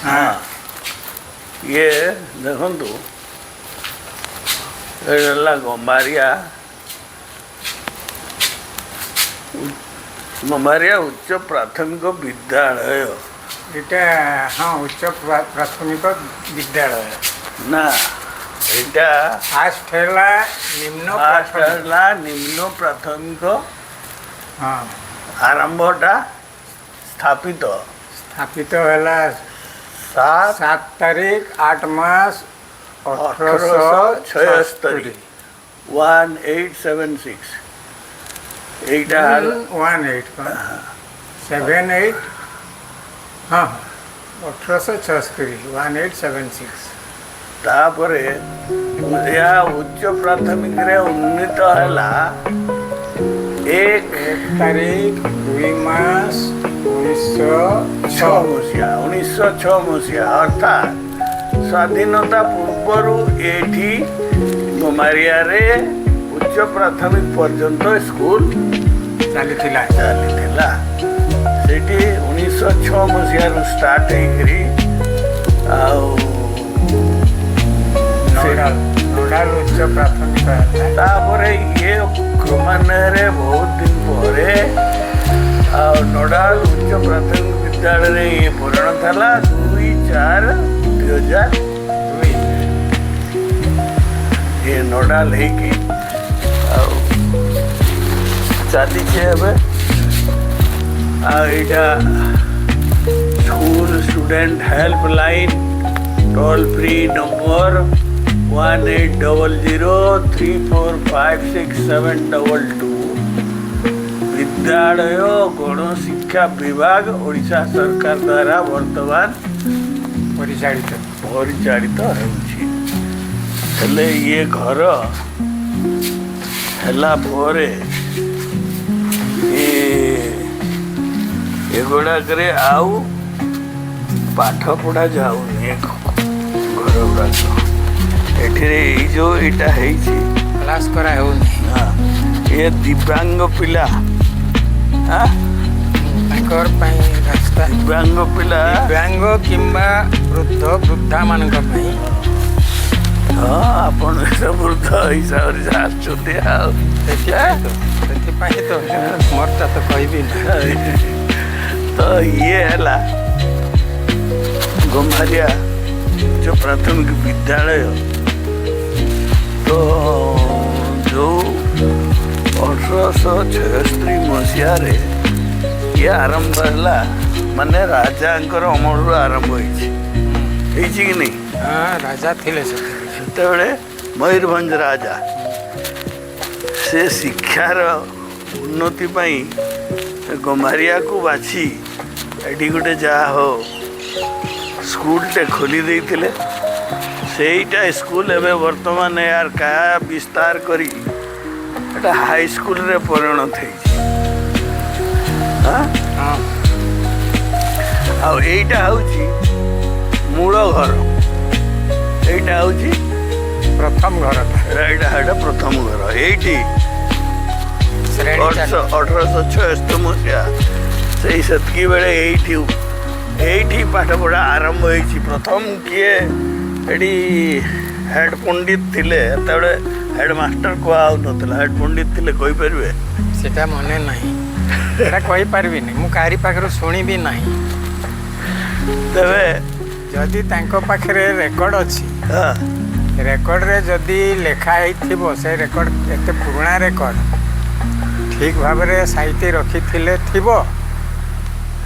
हाँ ये देखु गम्बारिया गम्बारिया उच्च प्राथमिक विद्यालय এটা हाँ उच्च प्राथमिक विद्यालय ना এটা फास्ट है निम्न प्राथमिक हाँ आरंभटा स्थापित स्थापित है 7 तारीख 8 मास 1876 1876 এইটা 78 हाँ 1876 1876 तापरे या उच्च प्राथमिक रे उन्नीत हैला 1 तारीख 2 मास 1906 मसीहा अर्थात स्वाधीनता पूर्वर एठी गमारिया रे उच्च प्राथमिक पर्यंत स्कूल चली सेठी 1906 मसीहा स्टार्ट होकरी नोडाल उच्च प्राथमिक तापरे ये क्रमान्वये बहुत दिन परे नोडाल उच्च प्राथमिक विद्यालय ये परिणत है 2/4/2002 ये नोडाल है कि चली school student helpline toll free number 1800345672 विद्यालय गण शिक्षा विभाग ओडिशा सरकार द्वारा वर्तमान परिचालित हेले ये घर हेला परे एगुड़ाकरे आउ पाठ पढ़ा जाऊनी घर गुड़ाक एठिरे जो इटा हेइछि क्लास करा होनी हाँ ये दिव्यांग पिला हाँ तांकर पई रास्ता दिव्यांग पिला दिव्यांग किंबा वृद्धा मानक पई हाँ आपण वृद्ध हिसाब से आछुते हाउ ସେଥିପାଇଁ ତ ମୋରଟା ତ କହିବି ନା तो ये है गम्हारिया जो प्राथमिक विद्यालय तो जो 1876 मसीह ये आरंभ है माने राजा अमल आरंभ होती कि नहीं हाँ राजा थिले से मयूरभंज राजा से शिक्षार उन्नति पाई गम्हारिया को बाछी एटी गोटे जहा हो स्कूल टे खोली देइथिले सेटा स्कूल एवं वर्तमान यार का विस्तार करी एटा हाई स्कूल रे परिणत है एटा हूँ मूल घर एटा हूँ प्रथम घर एटा प्रथम घर ये 1876 मसीहा से बेले ये पाठ पढ़ा आरंभ होती प्रथम किए ये हेड पंडित थिले हेडमास्टर कहला हेड पंडित थिले कहि परिबे सेटा मने नहीं एटा कहि परबी नहीं मु कारी पाखरो सुनी भी नहीं तबे जदि तांको पाखरे रेकॉर्ड अछि हां रेकॉर्ड रे जदि लेखा हिथिबो से रेकॉर्ड एते पुराना रेकॉर्ड ठीक भाव में साहित्य रखी थिले थिबो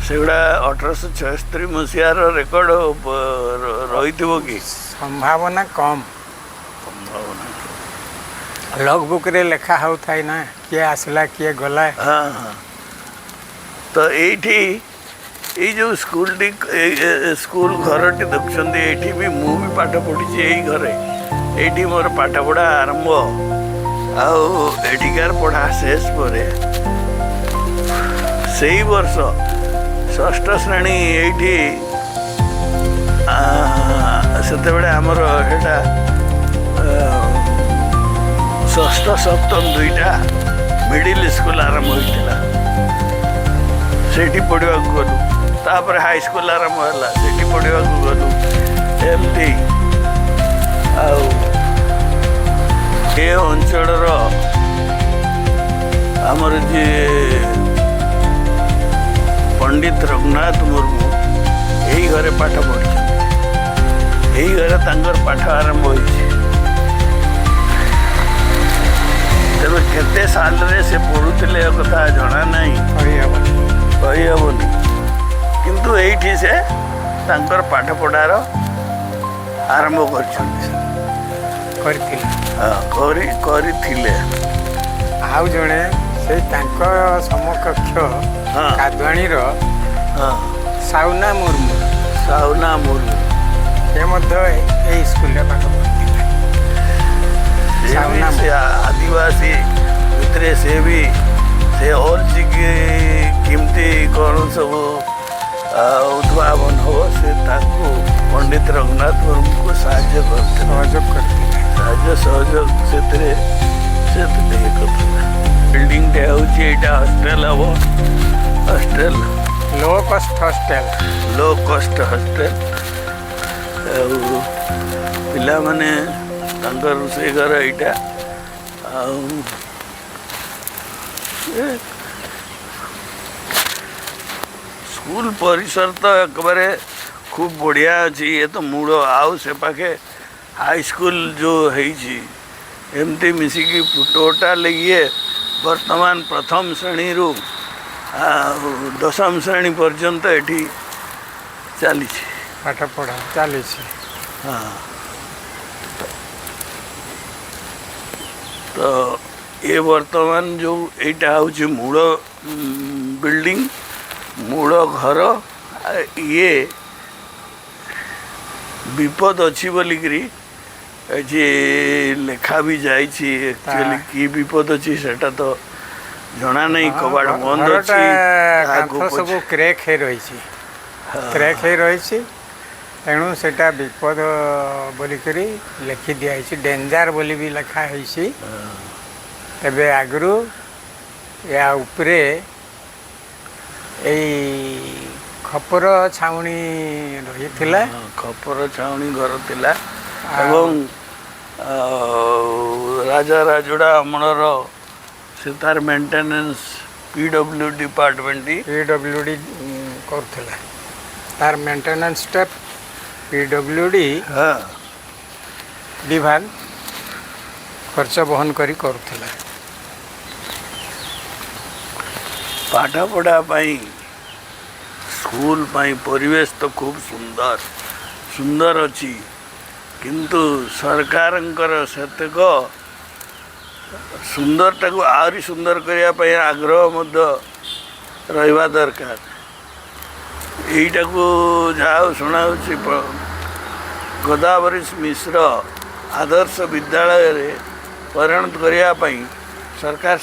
सेगुड़ा 1876 मसीहार रेकर्ड रही कि संभावना कम लॉग बुक रे लेखा हो थाई ना किए आसला किए गला हाँ हाँ तो ये जो स्कूल स्कूल घर टी देखुं ये भी मु भी पाठ पढ़ी यही घरे ये मोर पाठ पढ़ा आरंभ आटिकार पढ़ा शेष पर से वर्ष षष्ठ श्रेणी ये से आमर एटा षष्ठ सप्तम दुईटा मिडिल स्कूल आरंभ होता से पढ़ा गलु तापर हाई स्कूल आरंभ है सेठी पढ़ा गलु एमती ए अंचल आमर जी पंडित रघुनाथ मुर्मू यही घरे पाठ पढ़ी यही घरे तांकर पाठ आरंभ होइछि तेरे केते साल रे से पढ़ुଥିଲେ कथा जଣା नहीं कहीहबनी किंतु एठी से तांकर पाठ पढ़ार आरंभ करथिले आउ जणे से तांको समकक्ष कादवाणीर साउना मुर्मू से मध्य ए स्कूल रे पाठ पढ़थिले साउना से आदिवासी भितरे से भी से और किमती कौन सब उद्भावन हो से ताकू पंडित रघुनाथ मुर्मू को सहयोग सहयोग से बिल्डिंग टे होची एटा हॉस्टेल हबो हॉस्टेल लो कॉस्ट हॉस्टेल पिला माने तांकर रोषेई घर एटा स्कूल परिसर तो एक खूब बढ़िया अच्छी ये तो मूल आउ से पाखे हाई स्कूल जो है एमती मिसिकी टोटाल ये वर्तमान प्रथम श्रेणी रु दशम श्रेणी पर्यंत एठी चली पाठ पढ़ा चली हाँ तो ये वर्तमान जो एटा हूँ मूल बिल्डिंग मूल घर ये विपद अच्छी बोलिकी लेखा भी जाइए एक्चुअली की विपद अच्छी सेटा तो जना नहीं कबाड़ बंद अच्छी सब क्रैक हो रही क्रैक हो रही तेणु सेटा विपद बोलिक लिखि दिखाई डेंजर बोली भी लिखा है तेबे आगु या उपरे खपर छाउनी रही खपर छाउनी घर थिला एवं राजा राजुड़ा अमलर से तार मेंटेनेंस पीडब्ल्यू डिपार्टमेंट पीडब्ल्यूडी करथिला तार मेंटेनेंस स्टेप पीडब्ल्यूडी विभाग खर्च बहन करी करथिला पाठ पढ़ा पाई स्कूल पाई परिवेश तो खूब सुंदर सुंदर अच्छी किंतु सरकारंकर सेतक सुंदरटा को आहरी सुंदर करने आग्रह मध्य रहिबा दरकार यहीटा को जहाँ शुणा गोदावरीश मिश्र आदर्श विद्यालय रे परिणत करने सरकार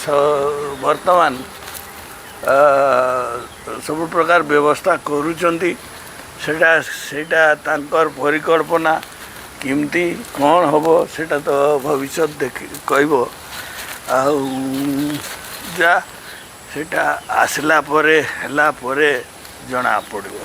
वर्तमान सब प्रकार व्यवस्था करुचंती सेटा तांकर परिकल्पना किमती कौन हम सेटा तो भविष्य देख कहब जा सेटा आसला परे हला परे जना पड़ो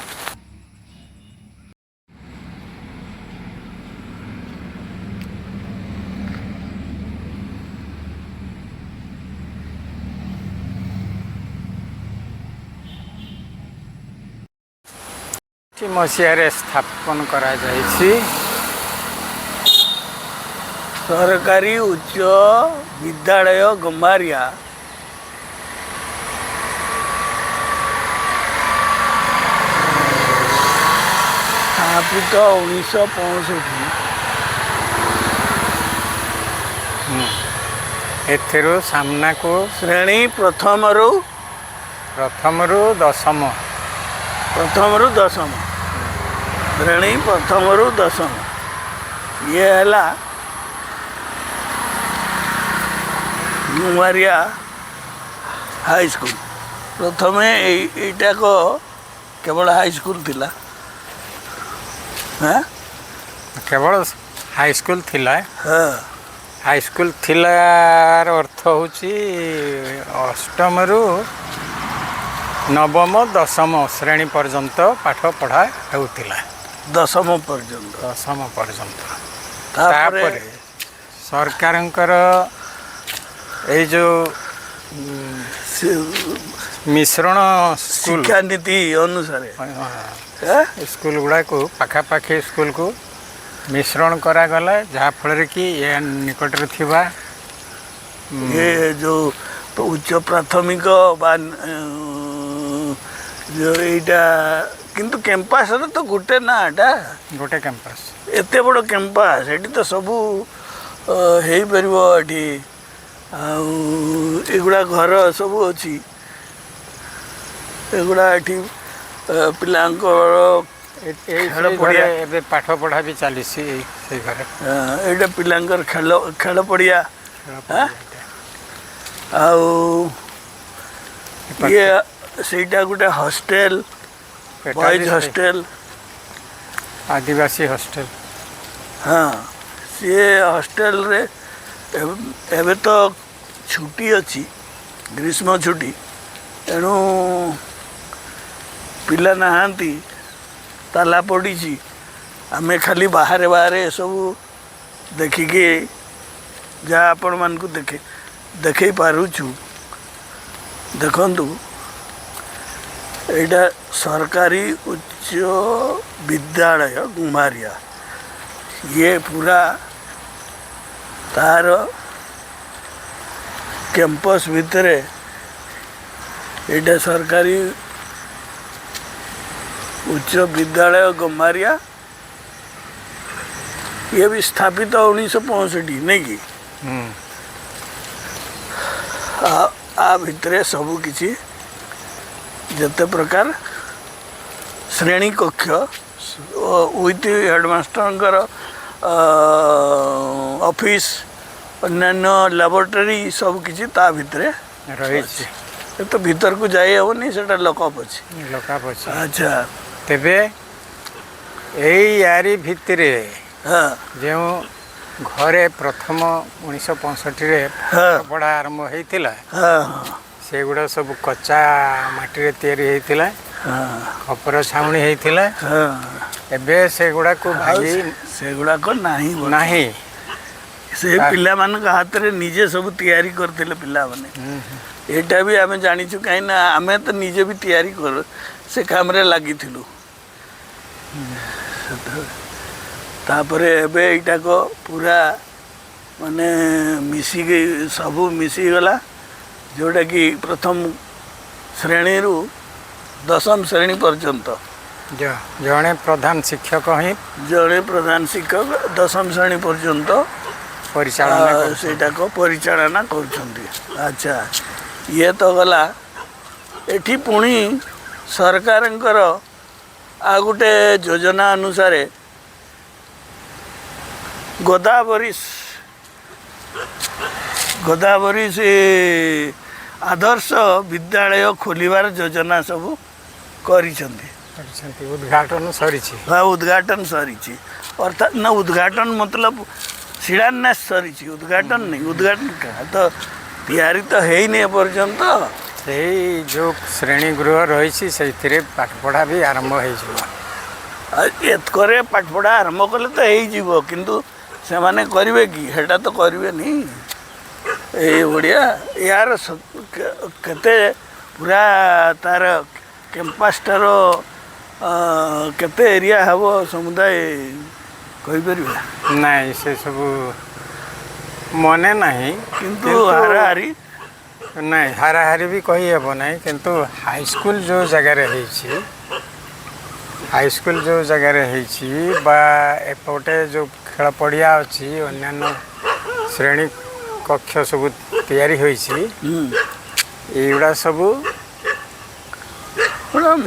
मसीह स्थापन करा जाइछि सरकारी उच्च विद्यालय गम्बारिया स्थापित 1965 एथिरो सामना को श्रेणी प्रथम रु दशम श्रेणी प्रथम रु दशम ये है गुमारिया हाई स्कूल प्रथम एटा को केवल हाई स्कूल थिला हाँ केवल हाई स्कूल थिला हाँ हाई स्कूल थिलार अर्थ होची अष्टम रु ନବମ ଦଶମ ଶ୍ରେଣୀ ପର୍ଯ୍ୟନ୍ତ ପାଠ ପଢ଼ା ହେଉଥିଲା। ଦଶମ ପର୍ଯ୍ୟନ୍ତ। ଦଶମ ପର୍ଯ୍ୟନ୍ତ। ତାପରେ ତାପରେ ସରକାରଙ୍କର ଏଇ ଯେଉଁ ମିଶ୍ରଣ ସ୍କୁଲ ଶିକ୍ଷାନୀତି ଅନୁସାରେ ସ୍କୁଲ ଗୁଡ଼ାକୁ ପାଖାପାଖି ସ୍କୁଲକୁ ମିଶ୍ରଣ କରାଗଲା, ଯାହାଫଳରେ କି ଏ ନିକଟରେ ଥିବା ଏ ଯେଉଁ ଉଚ୍ଚ ପ୍ରାଥମିକ ବା ଏଇଟା କିନ୍ତୁ କ୍ୟାମ୍ପାସରେ ତ ଗୋଟେ ନା ଏଟା ଗୋଟେ କ୍ୟାମ୍ପସ୍। ଏତେ ବଡ଼ କ୍ୟାମ୍ପାସ୍, ଏଠି ତ ସବୁ ହେଇପାରିବ ଏଠି। ଆଉ ଏଗୁଡ଼ା ଘର ସବୁ ଅଛି, ଏଗୁଡ଼ା ଏଠି ପିଲାଙ୍କର ଖେଳ ପଡ଼ିଆ, ଏବେ ପାଠ ପଢ଼ା ବି ଚାଲିଛି ସେଇ ଘରେ। ଏଇଟା ପିଲାଙ୍କର ଖେଳ ପଡ଼ିଆ। ଆଉ ଇଏ ସେଇଟା ଗୋଟେ ହଷ୍ଟେଲ, ବଏଜ୍ ହଷ୍ଟେଲ, ଆଦିବାସୀ ହଷ୍ଟେଲ। ହଁ, ସିଏ ହଷ୍ଟେଲରେ ଏବେ ତ ଛୁଟି ଅଛି, ଗ୍ରୀଷ୍ମ ଛୁଟି, ତେଣୁ ପିଲା ନାହାନ୍ତି, ତାଲା ପଡ଼ିଛି। ଆମେ ଖାଲି ବାହାରେ ବାହାରେ ଏସବୁ ଦେଖିକି ଯାହା ଆପଣମାନଙ୍କୁ ଦେଖେଇ ପାରୁଛୁ। ଦେଖନ୍ତୁ, ଏଇଟା ସରକାରୀ ଉଚ୍ଚ ବିଦ୍ୟାଳୟ ଗୁମାରିଆ। ଇଏ ପୁରା ତାର କ୍ୟାମ୍ପସ୍ ଭିତରେ ଏଇଟା ସରକାରୀ ଉଚ୍ଚ ବିଦ୍ୟାଳୟ ଗୁମାରିଆ। ଇଏ ବି ସ୍ଥାପିତ 1965 ନାଇଁ କି? ଆ ଭିତରେ ସବୁ କିଛି ଯେତେ ପ୍ରକାର ଶ୍ରେଣୀ କକ୍ଷ ୱିଥ୍ ହେଡ଼ମାଷ୍ଟରଙ୍କର ଅଫିସ୍, ଅନ୍ୟାନ୍ୟ ଲାବୋରେଟୋରୀ ସବୁ କିଛି ତା ଭିତରେ ରହିଛି। ଏ ତ ଭିତରକୁ ଯାଇ ହେବନି, ସେଟା ଲକଅପ୍ ଅଛି। ଆଚ୍ଛା, ତେବେ ଏଇ ୟାରି ଭିତରେ ହଁ, ଯେଉଁ ଘରେ ପ୍ରଥମ 1965ରେ ପଢ଼ା ଆରମ୍ଭ ହେଇଥିଲା, ସେଗୁଡ଼ା ସବୁ କଚା ମାଟିରେ ତିଆରି ହେଇଥିଲା, ଖପର ଛାଉଣି ହେଇଥିଲା। ଏବେ ସେଗୁଡ଼ାକୁ ଭାଙ୍ଗି ସେଗୁଡ଼ାକ ନାହିଁ। ସେ ପିଲାମାନଙ୍କ ହାତରେ ନିଜେ ସବୁ ତିଆରି କରିଥିଲେ ପିଲାମାନେ। ଏଇଟା ବି ଆମେ ଜାଣିଛୁ, କାହିଁକି ନା ଆମେ ତ ନିଜେ ବି ତିଆରି କରୁ, ସେ କାମରେ ଲାଗିଥିଲୁ। ତାପରେ ଏବେ ଏଇଟାକ ପୁରା ମାନେ ମିଶିକି ସବୁ ମିଶିଗଲା, ଯେଉଁଟାକି ପ୍ରଥମ ଶ୍ରେଣୀରୁ ଦଶମ ଶ୍ରେଣୀ ପର୍ଯ୍ୟନ୍ତ ଜଣେ ପ୍ରଧାନ ଶିକ୍ଷକ ହିଁ ଦଶମ ଶ୍ରେଣୀ ପର୍ଯ୍ୟନ୍ତ ସେଇଟାକୁ ପରିଚାଳନା କରୁଛନ୍ତି। ଆଚ୍ଛା, ଇଏ ତ ଗଲା। ଏଠି ପୁଣି ସରକାରଙ୍କର ଆଉ ଗୋଟେ ଯୋଜନା ଅନୁସାରେ ଗୋଦାବରୀ ଆଦର୍ଶ ବିଦ୍ୟାଳୟ ଖୋଲିବାର ଯୋଜନା ସବୁ କରିଛନ୍ତି। ଉଦ୍ଘାଟନ ସରିଛି। ଉଦ୍ଘାଟନ ସରିଛି, ଅର୍ଥାତ୍ ନା ଉଦ୍ଘାଟନ ମତଲବ ଶିଳାନ୍ୟାସ ସରିଛି, ଉଦ୍ଘାଟନ ନାହିଁ। ଉଦ୍ଘାଟନ ତ ତିଆରି ତ ହେଇନି ଏପର୍ଯ୍ୟନ୍ତ। ସେଇ ଯେଉଁ ଶ୍ରେଣୀ ଗୃହ ରହିଛି, ସେଇଥିରେ ପାଠପଢ଼ା ବି ଆରମ୍ଭ ହେଇଯିବ। ଏତକରେ ପାଠପଢ଼ା ଆରମ୍ଭ କଲେ ତ ହେଇଯିବ, କିନ୍ତୁ ସେମାନେ କରିବେ କି? ସେଟା ତ କରିବେନି। ଏଇ ଓଡ଼ିଆ ୟାର କେତେ ପୁରା ତାର କ୍ୟାମ୍ପାସଟାର କେତେ ଏରିଆ ହେବ ସମୁଦାୟ କହିପାରିବେ? ନାଇଁ, ସେସବୁ ମନେ ନାହିଁ, କିନ୍ତୁ ହାରାହାରି ନାଇଁ, ହାରାହାରି ବି କହିହେବ ନାହିଁ। କିନ୍ତୁ ହାଇସ୍କୁଲ ଯେଉଁ ଜାଗାରେ ହେଇଛି ବା ଏପଟେ ଯେଉଁ ଖେଳ ପଡ଼ିଆ ଅଛି, ଅନ୍ୟାନ୍ୟ ଶ୍ରେଣୀ କକ୍ଷ ସବୁ ତିଆରି ହୋଇଛି, ଏଇଗୁଡ଼ା ସବୁ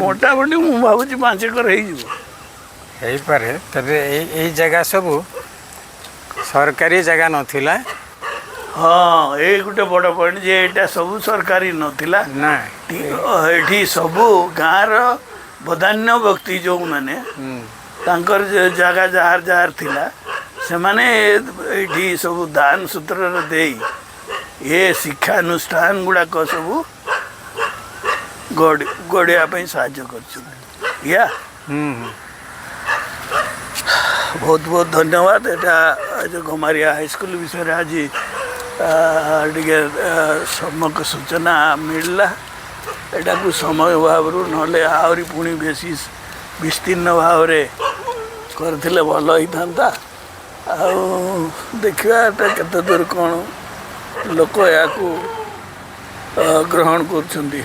ମୋଟାମୋଟି ମୁଁ ଭାବୁଛି 5 ଏକର ହେଇପାରେ। ତେବେ ଏଇ ଜାଗା ସବୁ ସରକାରୀ ଜାଗା ନଥିଲା। ହଁ, ଏଇ ଗୋଟେ ବଡ଼ ପଏଣ୍ଟ ଯେ ଏଇଟା ସବୁ ସରକାରୀ ନଥିଲା ନା। ଏଠି ସବୁ ଗାଁର ବଦାନ୍ୟ ବ୍ୟକ୍ତି ଯେଉଁମାନେ ତାଙ୍କର ଜାଗା ଯାହାର ଥିଲା, ସେମାନେ ଏଇଠି ସବୁ ଦାନ ସୂତ୍ରରେ ଦେଇ ଏ ଶିକ୍ଷାନୁଷ୍ଠାନ ଗୁଡ଼ାକ ସବୁ ଗଢ଼ିବା ପାଇଁ ସାହାଯ୍ୟ କରିଛନ୍ତି ୟା ବହୁତ ବହୁତ ଧନ୍ୟବାଦ। ଏଇଟା ଯେଉଁ ଗମାରିଆ ହାଇସ୍କୁଲ ବିଷୟରେ ଆଜି ଟିକେ ସମ୍ୟକ ସୂଚନା ମିଳିଲା। ଏଟାକୁ ସମୟ ଅଭାବରୁ ନହେଲେ ଆହୁରି ପୁଣି ବେଶୀ ବିସ୍ତୀର୍ଣ୍ଣ ଭାବରେ କରିଥିଲେ ଭଲ ହେଇଥାନ୍ତା। ଆଉ ଦେଖିବା ଏଟା କେତେ ଦୂର କ'ଣ ଲୋକ ଏହାକୁ ଗ୍ରହଣ କରୁଛନ୍ତି।